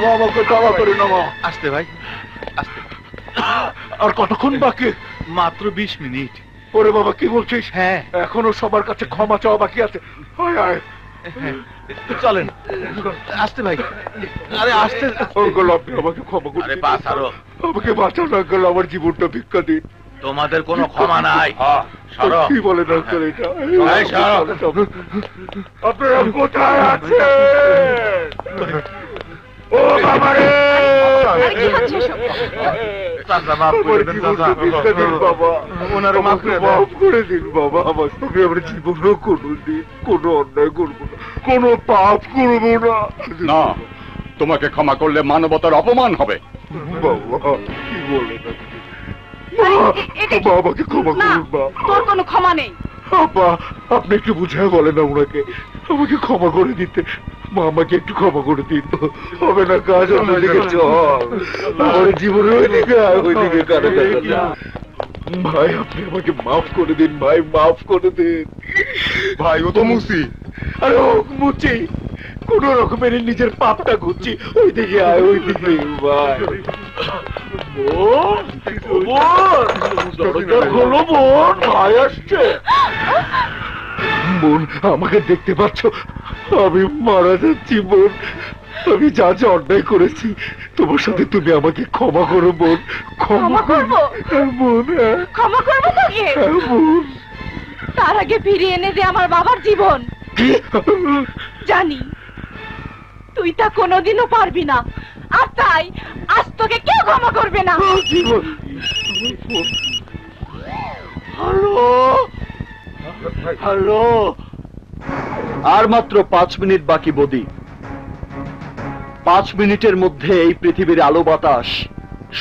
বাবা আমাকে ক্ষমা করে নাও। আসতে ভাই, আসতে। আর কতক্ষণ বাকি? মাত্র 20 মিনিট। ওরে বাবা, কি বলছিস? হ্যাঁ, এখনো সবার কাছে ক্ষমা চাওয়া বাকি আছে। আয় আয়, চলেন। আসতে ভাই, আরে আসতে। আঙ্কেল আপনি আমাকে ক্ষমা করুন। আরে বাস আরো, আমাকে বাঁচান আঙ্কেল, আমার জীবনটা ভিক্ষা দিন। তোমাদের কোনো ক্ষমা নাই। কি বলেন আঙ্কেল এটা? আপনারা কোথায় আছেন? ও বাবা রে, ওনারা মাফ করে দিন বাবা। আমার সঙ্গে আমার জীবনেও কোনোদিন কোনো অন্যায় করবো না, কোনো পাপ করবো না। না, তোমাকে ক্ষমা করলে মানবতার অপমান হবে। বাবা কি বলেন বাবাকে ক্ষমা করুন। বা তোর কোনো ক্ষমা নেই। আপা আপনি একটু বুঝায় বলেন না ওনাকে, আমাকে ক্ষমা করে দিতে। মা আমাকে একটু ক্ষমা করে দিন। হবে না কাজ, অন্যদিকে চল। আমার জীবনে ওইদিকে কারো ভাই, আপনি আমাকে মাফ করে দিন ভাই, মাফ করে দিন ভাই। ও তো মুসি। আরে ও মুচি, কোন রকমের নিজের পাপটা ঘুরছি। ওইদিকে আয়, ওইদিকে ভাই। ভাই আসছে। বোন আমাকে দেখতে পাচ্ছ? আমি মারা যাচ্ছি বোন। আমি যা যা অন্যায় করেছি তোমার সাথে, তুমি আমাকে ক্ষমা করো বোন। ক্ষমা করবো বোন, ক্ষমা করবো তোকে। বোন তার আগে ফিরিয়ে এনে দে আমার বাবার জীবন। জানি তুই তা কোনোদিনও পারবি না, আর তাই আজ তোকে কেউ ক্ষমা করবে না। হ্যালো হ্যালো, আর মাত্র 5 মিনিট বাকি বদি। 5 মিনিটের মধ্যে এই পৃথিবীর আলো বাতাস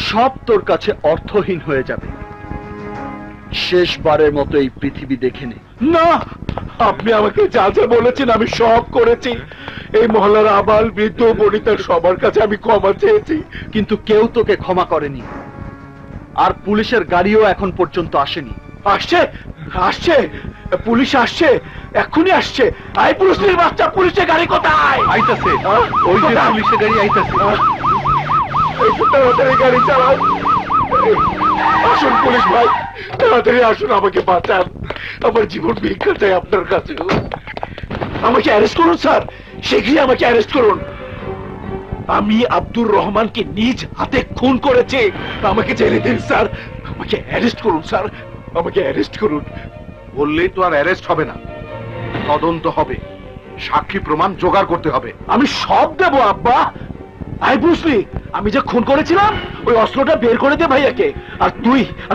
সব তোর কাছে অর্থহীন হয়ে যাবে। শেষবারের মতো এই পৃথিবী দেখে নে। না, আপনি আমাকে যা যা বলেছেন আমি সব করেছি। এই মহল্লার আবাল বৃদ্ধ বনিতার সবার কাছে আমি ক্ষমা চেয়েছি, কিন্তু কেউ তোকে ক্ষমা করেনি। আর পুলিশের গাড়িও এখন পর্যন্ত আসেনি। আসছে আসছে, পুলিশ আসছে, এক্ষুনি আসছে। আই পুলিশের বাচ্চা, পুলিশের গাড়ি কোথায়? আইতাছে, ওই যে পুলিশের গাড়ি আইতাছে। তাড়াতাড়ি গাড়ি চালান। আসুন পুলিশ ভাই, তাড়াতাড়ি আসুন, আমাকে বাঁচান। আমার জীবন ভিক্ষা চাই আপনার কাছে। আমাকে অ্যারেস্ট করুন স্যার, শীঘ্রই আমাকে অ্যারেস্ট করুন। আমি আব্দুর রহমানকে নিজ হাতে খুন করেছি। আমাকে জেলে দিন স্যার, আমাকে অ্যারেস্ট করুন স্যার, আমাকে অ্যারেস্ট করুন। বললেই তো আর অ্যারেস্ট হবে না, তদন্ত হবে, সাক্ষী প্রমাণ জোগাড় করতে হবে। আমি সব দেবো আব্বা। আই বুঝলি, আমি যে খুন করেছিলাম ওই অস্ত্রটা বের করে দে ভাইয়াকে। আর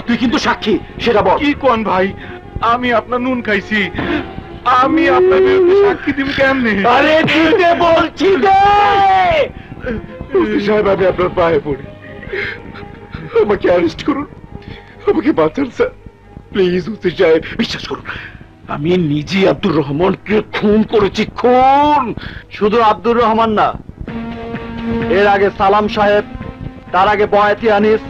তুই কিন্তু সাক্ষী, সেটা বল। কি কোন ভাই, আমি আপনার নুন খাইছি, আমি আপনার বিরুদ্ধে সাক্ষী দিব কেমনে? আরে দিতে বলছি দে। সাহেব আমি আপনার পায়ে পড়ি, আমাকে অ্যারেস্ট করুন, আমাকে বাঁচান স্যার প্লিজ। ওসি সাহেব বিশ্বাস করুন, আমি নিজে আব্দুর রহমানকে খুন করেছি। খুন শুধু আব্দুর রহমান না, এর আগে সালাম সাহেব, তার আগে বয়াতি আনিস,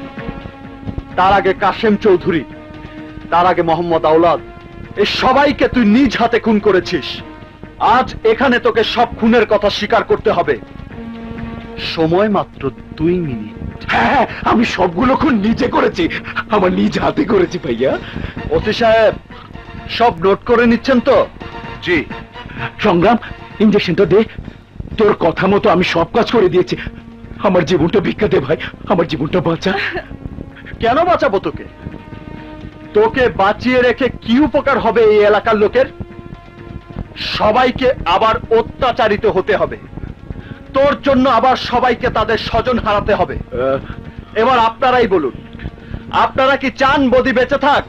তার আগে কাশেম চৌধুরী, তার আগে মোহাম্মদ আওলাদ, এই সবাইকে তুই নিজ হাতে খুন করেছিস। আজ এখানে তোকে সব খুনের কথা স্বীকার করতে হবে। সময় মাত্র 2 মিনিট। হ্যাঁ, আমি সবগুলো খুন নিজে করেছি, আমার নিজ হাতে করেছি ভাইয়া। ওসি সাহেব সব নোট করে নিচ্ছেন তো? জি। সংগ্রাম, ইঞ্জেকশনটা দে। তোর কথা মতো আমি সব কাজ করে দিয়েছি। আমার জীবনটা ভিক্ষা দে ভাই, আমার জীবনটা বাঁচা। কেন বাঁচাবো তোকে? তোকে বাঁচিয়ে রেখে কি উপকার হবে এই এলাকার লোকের? সবাইকে আবার অত্যাচারিত হতে হবে, তোর জন্য আবার সবাইকে তাদের স্বজন হারাতে হবে। এবার আপনারাই বলুন, আপনারা কি চান বদি বেঁচে থাক?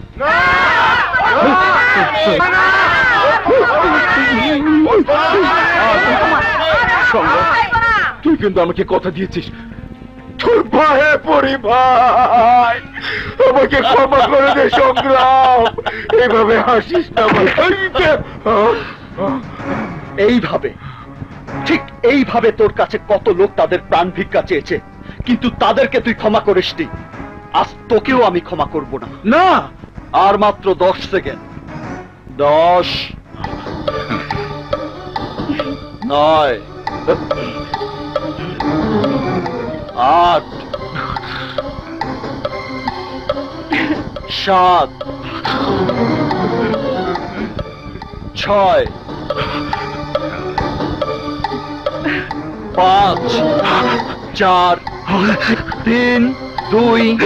তুই কিন্তু আমাকে কথা দিয়েছিস, তোর পায়ে পড়ি ভাই, আমাকে ক্ষমা করে দে সংগ্রাম। এইভাবে হাসিস না ভাই। এইভাবে, ঠিক এইভাবে তোর কাছে কত লোক তাদের প্রাণ ভিক্ষা চেয়েছে, কিন্তু তাদেরকে তুই ক্ষমা করিসনি। আজ তোকেও আমি ক্ষমা করব না। না, আর মাত্র 10 সেকেন্ড। 10, 9, 8 7 6 5 4 3 2 1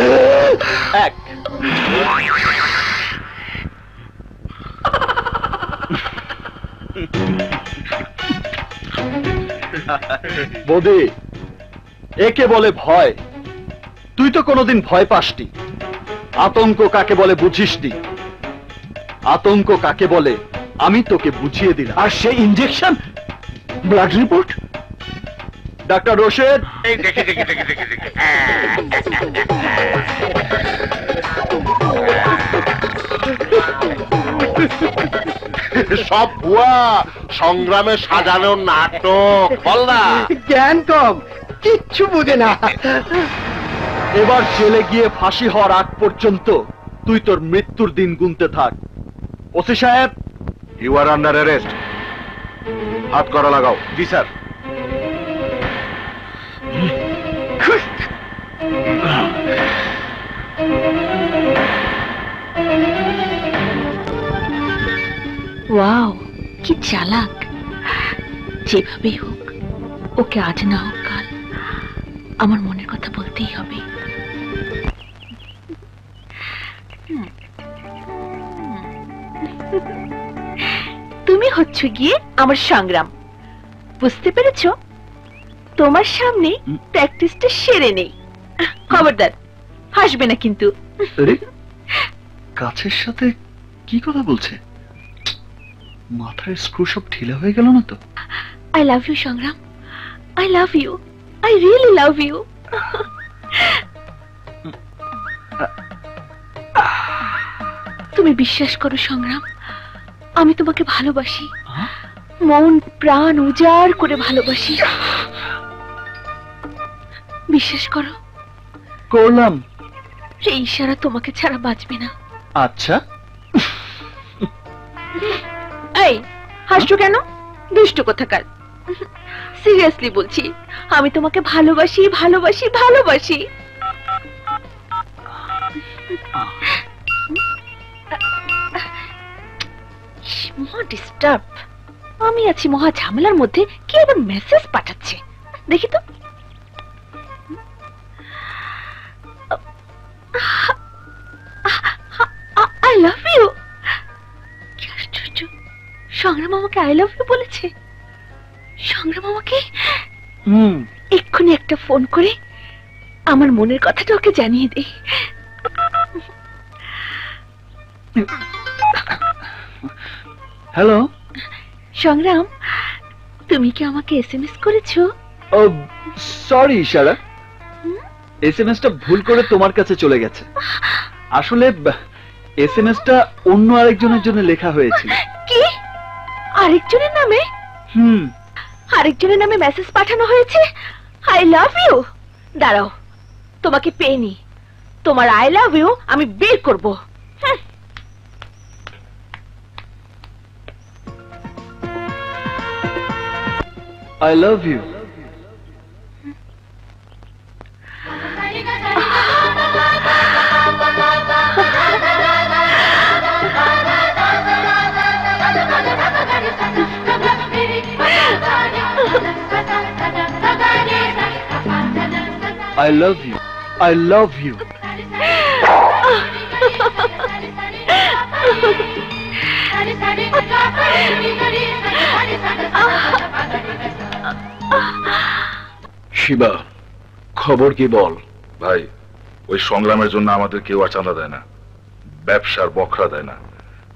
বৌদি, একে বলে ভয়। তুই তো কোনোদিন ভয় পাসনি। আতঙ্ক কাকে বলে বুঝিসনি। আতঙ্ক কাকে বলে আমি তোকে বুঝিয়ে দিলাম। আর সেই injection, blood report, doctor Rashed, এই দেখি দেখি দেখি দেখি দেখি সব ভুয়া, সংগ্রামে সাজানো নাটক। বল না। জ্ঞান কম, কিচ্ছু বুঝে না। এবার জেলে গিয়ে ফাঁসি হওয়ার আগ পর্যন্ত তুই তোর মৃত্যুর দিন গুনতে থাক। ওসি সাহেব, ইউ আর আন্ডার অ্যারেস্ট। হাত করা লাগাও। জি স্যার। ওয়াও, কি চালাক। যেভাবেই হোক ওকে আজ না হোক কাল আমার মনের কথা বলতেই হবে। তুমি হচ্ছ গিয়ে আমার সংগ্রাম, বুঝতে পেরেছো? তোমার সামনে প্র্যাকটিসটা সেরে নেই। খবরদার হাসবে না কিন্তু। কাছের সাথে কি কথা বলছে? মাথায় স্ক্রু সব ঢিলা হয়ে গেল না তো? I love you, সংগ্রাম। I love you. I really love you. তুমি বিশ্বাস করো সংগ্রাম, আমি তোমাকে ভালোবাসি। মন প্রাণ উজাড় করে ভালোবাসি। বিশ্বাস করো। করলাম। এই ইশারা তোমাকে ছাড়া বাঁচবে না। আচ্ছা, এই হাসছো কেন? দুষ্ট কোথাকার। সিরিয়াসলি বলছি, আমি তোমাকে ভালোবাসি ভালোবাসি ভালোবাসি। মহা ডিস্টার্ব। আমি আছি মহা ঝামেলার মধ্যে, কে আবার মেসেজ পাঠাচ্ছে দেখি তো। I love you. কি আশ্চর্য, সংগ্রাম আমাকে আই লাভ ইউ বলেছে। সংগ্রাম আমাকে এক্ষুনি একটা ফোন করে আমার মনের কথাটা ওকে জানিয়ে দে। হ্যালো সংগ্রাম, তুমি কি আমাকে এসএমএস করেছো? সরি ইশারা, এসএমএসটা ভুল করে তোমার কাছে চলে গেছে। আসলে এসএমএসটা অন্য আরেকজনের জন্য লেখা হয়েছিল। কি? আরেকজনের নামে? আরেকজনের নামে মেসেজ পাঠানো হয়েছে আই লাভ ইউ। দাঁড়াও, তোমাকে পেনি, তোমার আই লাভ ইউ আমি বের করব। I love you. I love you. I love you. Shiba, খবর কি বল? ভাই, ওই সংগ্রামের জন্য আমাদের কেউ আর চাঁদা দেয় না, ব্যবসার বখরা দেয় না।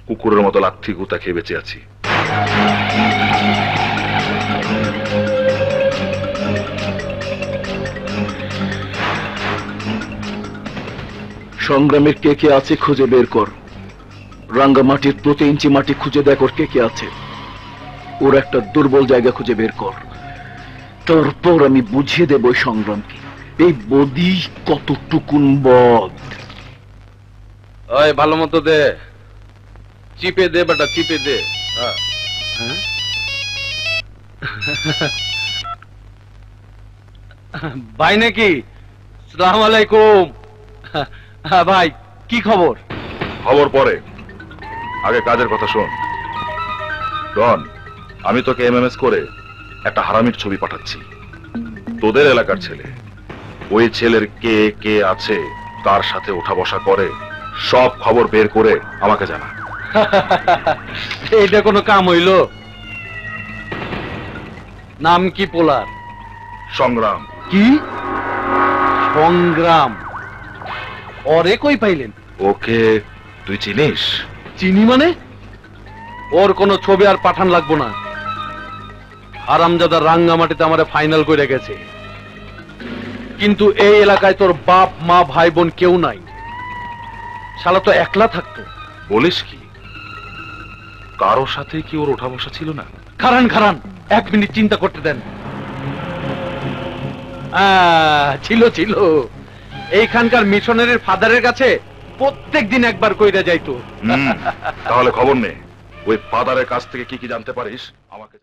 কুকুরের মতো লাথি গুতা খেয়ে বেঁচে আছি। সংগ্রামের কে কে আছে খুঁজে বের কর। রাঙ্গামাটির প্রতি ইঞ্চি মাটি খুঁজে দেখ ওর কে কে আছে। ওর একটা দুর্বল জায়গা খুঁজে বের কর, তারপর আমি বুঝিয়ে দেব ওই সংগ্রামকে এই বদি কতটুকুন বদ। ওই ভালো মতো দে, চিপে দে বেটা, চিপে দে। ভাই নাকি? সালাম আলাইকুম। ভাই কি খবর? খবর পরে, আগে কাজের কথা শোন। রন, আমি তোকে এমএমএস করে একটা হারামির ছবি পাঠাচ্ছি। তোদের এলাকার ছেলে, ওই ছেলের কে কে আছে, কার সাথে ওঠা বসা করে, সব খবর বের করে আমাকে জানা। এইটা কোনো কাম হইল? নাম কি পোলার? সংগ্রাম। কি সংগ্রাম? ওরে কই পাইলেন? ওকে তুই চিনিস? চিনি মানে? ওর কোনো ছবি আর পাঠান লাগবো না। হারামজাদা রাঙ্গামাটিতে আমারে ফাইনাল করে গেছে, কিন্তু এই এলাকায় তোর বাপ মা ভাই বোন কেউ নাই। শালা তো একলা থাকতো। বলিস কি? কারোর সাথে কি ওর ওঠা বসা ছিল না? খারান খারান, 1 মিনিট চিন্তা করতে দেন। ছিল ছিল। এইখানকার মিশনারির ফাদারের কাছে প্রত্যেক দিন একবার কইরা যাইতো। তাহলে খবর নে, ওই ফাদারের কাছ থেকে কি কি জানতে পারিস আমাকে